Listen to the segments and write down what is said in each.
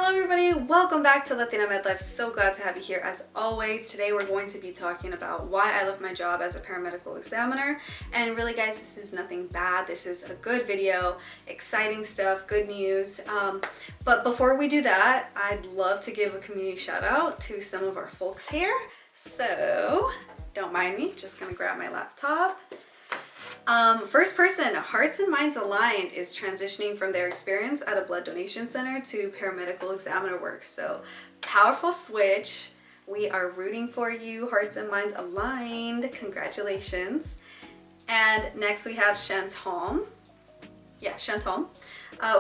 Hello everybody, welcome back to Latina Med Life. So glad to have you here as always. Today we're going to be talking about why I left my job as a paramedical examiner. And really guys, this is nothing bad. This is a good video, exciting stuff, good news. But before we do that, I'd love to give a community shout out to some of our folks here. So don't mind me, just gonna grab my laptop. First person, Hearts and Minds Aligned, is transitioning from their experience at a blood donation center to paramedical examiner work. So powerful switch. We are rooting for you, Hearts and Minds Aligned. Congratulations. And next we have Shantom.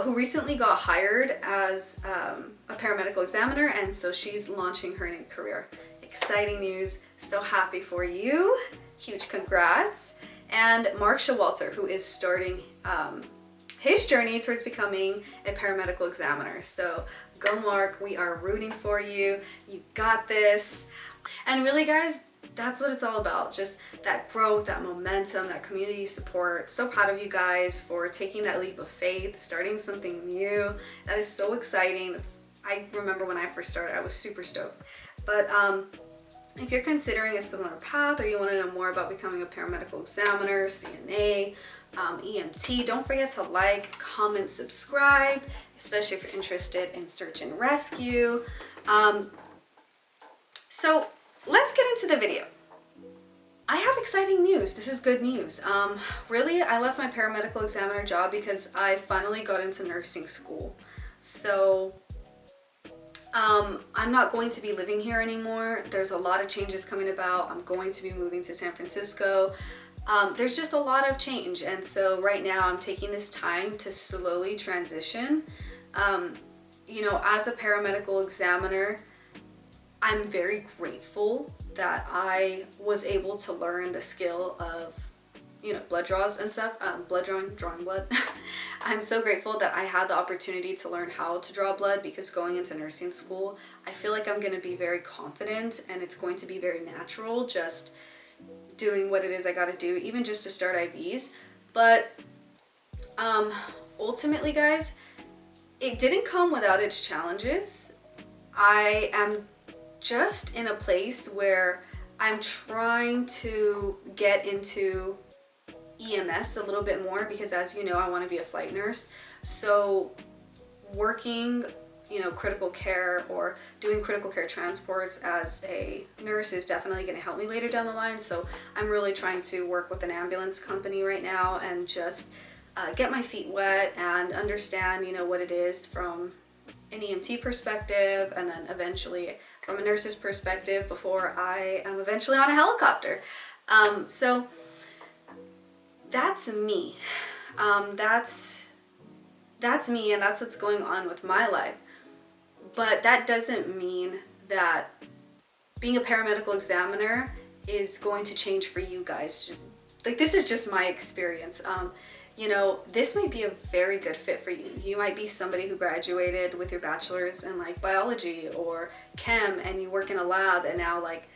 Who recently got hired as a paramedical examiner, and so she's launching her new career. Exciting news. So happy for you. Huge congrats. And Mark Showalter, who is starting his journey towards becoming a paramedical examiner. So go Mark, we are rooting for you. You got this. And really guys, that's what it's all about. Just that growth, that momentum, that community support. So proud of you guys for taking that leap of faith, starting something new. That is so exciting. I remember when I first started, I was super stoked. But if you're considering a similar path or you want to know more about becoming a paramedical examiner, CNA, EMT, don't forget to like, comment, subscribe, especially if you're interested in search and rescue. So let's get into the video. I have exciting news. This is good news. Really, I left my paramedical examiner job because I finally got into nursing school. So I'm not going to be living here anymore. There's a lot of changes coming about. I'm going to be moving to San Francisco. There's just a lot of change, and so right now I'm taking this time to slowly transition. You know, as a paramedical examiner, I'm very grateful that I was able to learn the skill of, you know, blood draws and stuff, drawing blood. I'm so grateful that I had the opportunity to learn how to draw blood, because going into nursing school, I feel like I'm going to be very confident and it's going to be very natural just doing what it is I got to do, even just to start IVs. But ultimately guys, it didn't come without its challenges. I am just in a place where I'm trying to get into EMS a little bit more, because as you know, I want to be a flight nurse. So working, you know, critical care or doing critical care transports as a nurse is definitely going to help me later down the line. So I'm really trying to work with an ambulance company right now and just get my feet wet and understand, you know, what it is from an EMT perspective, and then eventually from a nurse's perspective before I am eventually on a helicopter. So that's me. That's me, and that's what's going on with my life. But that doesn't mean that being a paramedical examiner is going to change for you guys. Like, this is just my experience. You know, this might be a very good fit for you. You might be somebody who graduated with your bachelor's in like biology or chem, and you work in a lab, and now like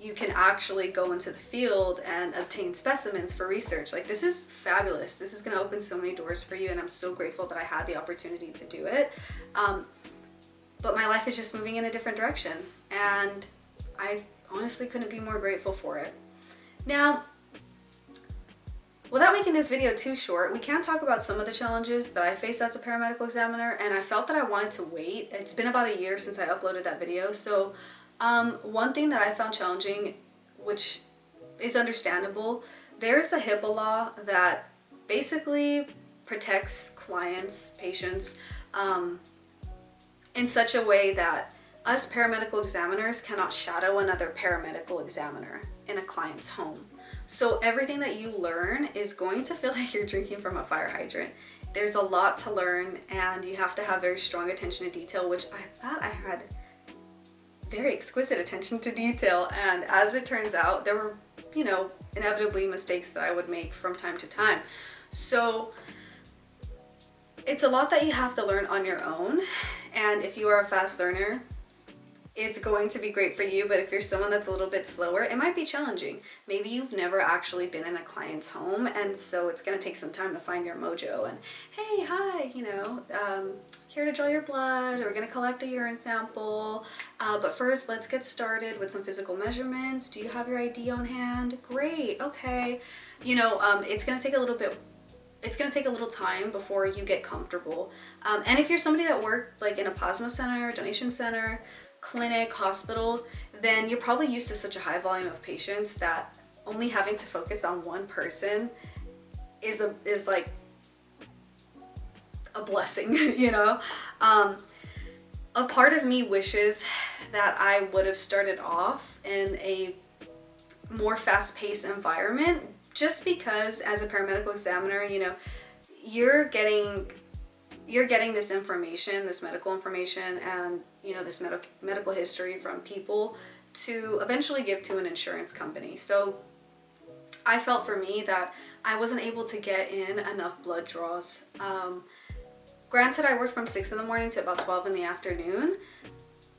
you can actually go into the field and obtain specimens for research. Like, this is fabulous. This is going to open so many doors for you, and I'm so grateful that I had the opportunity to do it. But my life is just moving in a different direction, and I honestly couldn't be more grateful for it. Now, without making this video too short, we can talk about some of the challenges that I faced as a paramedical examiner, and I felt that I wanted to wait. It's been about a year since I uploaded that video, so one thing that I found challenging, which is understandable, there's a HIPAA law that basically protects clients, patients, in such a way that us paramedical examiners cannot shadow another paramedical examiner in a client's home. So everything that you learn is going to feel like you're drinking from a fire hydrant. There's a lot to learn, and you have to have very strong attention to detail, which I thought I had very exquisite attention to detail, and as it turns out, there were, you know, inevitably mistakes that I would make from time to time. So it's a lot that you have to learn on your own, and if you are a fast learner, it's going to be great for you. But if you're someone that's a little bit slower, it might be challenging. Maybe you've never actually been in a client's home, and so it's going to take some time to find your mojo. And hey, hi, here to draw your blood. We're going to collect a urine sample. But first, let's get started with some physical measurements. Do you have your ID on hand? Great. Okay. It's going to take a little bit. It's going to take a little time before you get comfortable. And if you're somebody that worked like in a plasma center, donation center, clinic, hospital, then you're probably used to such a high volume of patients that only having to focus on one person is like a blessing, A part of me wishes that I would have started off in a more fast-paced environment, just because as a paramedical examiner, you're getting this information, this medical information, and this medical history from people to eventually give to an insurance company. So I felt for me that I wasn't able to get in enough blood draws. Granted, I worked from 6 in the morning to about 12 in the afternoon.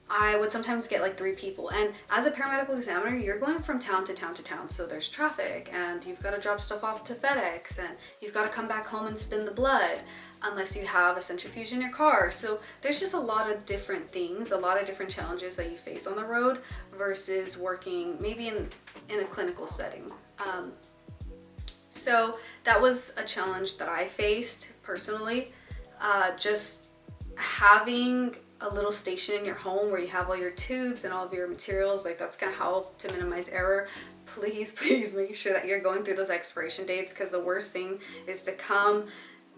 I would sometimes get like 3 people, and as a paramedical examiner, you're going from town to town to town, so there's traffic, and you've got to drop stuff off to FedEx, and you've got to come back home and spin the blood, unless you have a centrifuge in your car. So there's just a lot of different things, a lot of different challenges that you face on the road versus working maybe in a clinical setting. So that was a challenge that I faced personally. Just having a little station in your home where you have all your tubes and all of your materials, like that's gonna help to minimize error. Please make sure that you're going through those expiration dates, because the worst thing is to come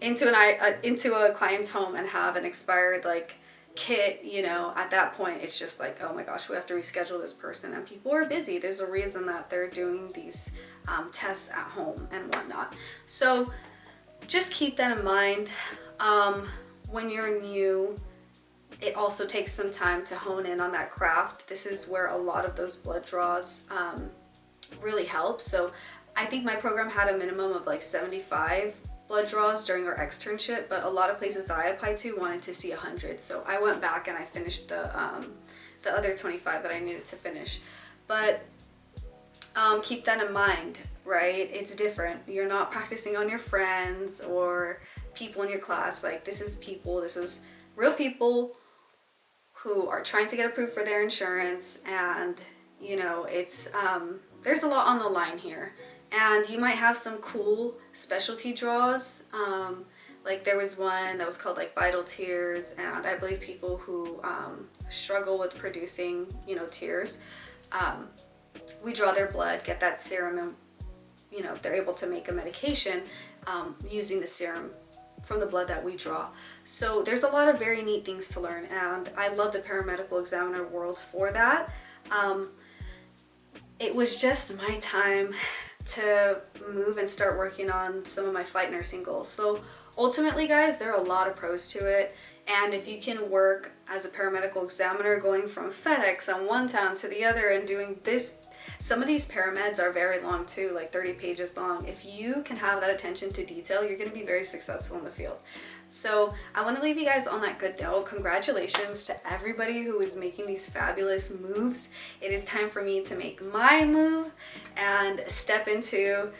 into a client's home and have an expired like kit. At that point it's just like, oh my gosh, we have to reschedule this person, and people are busy. There's a reason that they're doing these tests at home and whatnot. So just keep that in mind. When you're new, it also takes some time to hone in on that craft. This is where a lot of those blood draws really help. So I think my program had a minimum of like 75 blood draws during our externship, but a lot of places that I applied to wanted to see 100. So I went back and I finished the other 25 that I needed to finish. But keep that in mind, right? It's different. You're not practicing on your friends or people in your class. Like, this is real people who are trying to get approved for their insurance, and it's there's a lot on the line here, and you might have some cool specialty draws. Like there was one that was called like vital tears, and I believe people who struggle with producing tears, we draw their blood, get that serum, and they're able to make a medication using the serum from the blood that we draw. So there's a lot of very neat things to learn, and I love the paramedical examiner world for that. It was just my time to move and start working on some of my flight nursing goals. So ultimately, guys, there are a lot of pros to it, and if you can work as a paramedical examiner going from FedEx on one town to the other and doing this, some of these parameds are very long too, like 30 pages long. If you can have that attention to detail, you're going to be very successful in the field. So I want to leave you guys on that good note. Congratulations to everybody who is making these fabulous moves. It is time for me to make my move and step into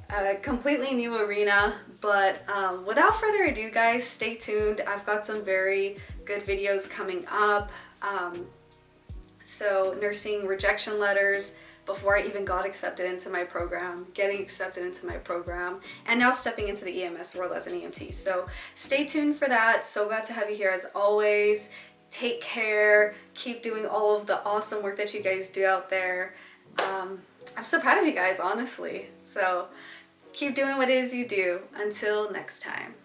a completely new arena. But without further ado, guys, stay tuned. I've got some very good videos coming up. So nursing rejection letters before I even got accepted into my program, getting accepted into my program, and now stepping into the EMS world as an EMT. So stay tuned for that. So glad to have you here as always. Take care. Keep doing all of the awesome work that you guys do out there. I'm so proud of you guys, honestly. So keep doing what it is you do. Until next time.